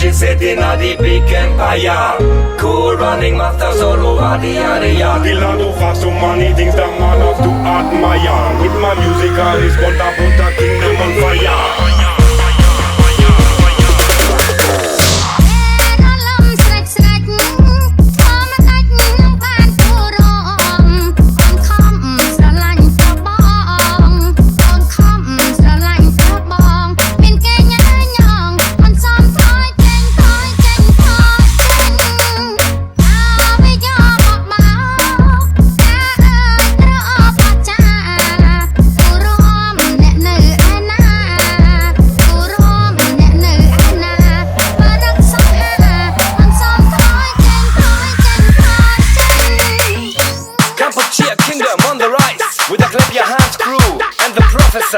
Bungie set in a the big empire. Cool running masters all over the area. The land offers so many things that man have to admire. With my music I respond to put the kingdom on fire. Kingdom on the rise with the clap your hands crew and the professor.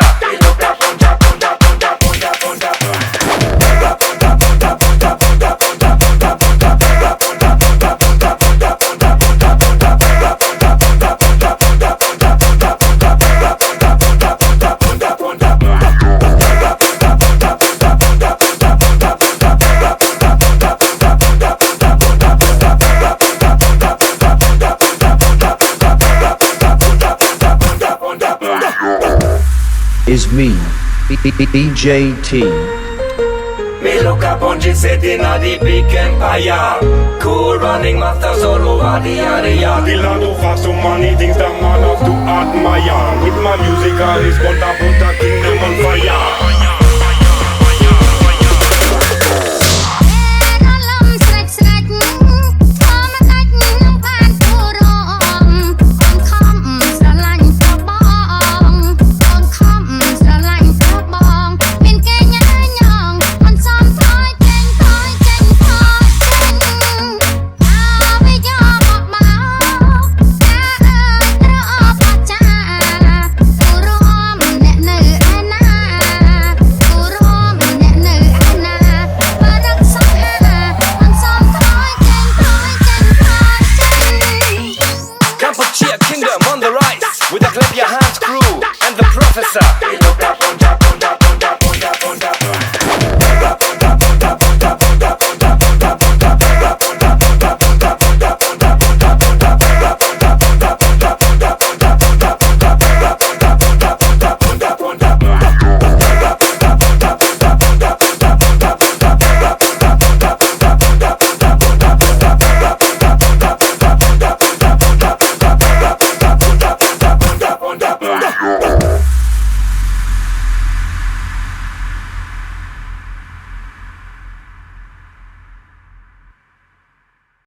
Is me, BJT. Me look up Bungie set in a the big empire. Cool running masters all over the area. The land offers so many things that man have to admire. With my music I respond to put the kingdom on fire.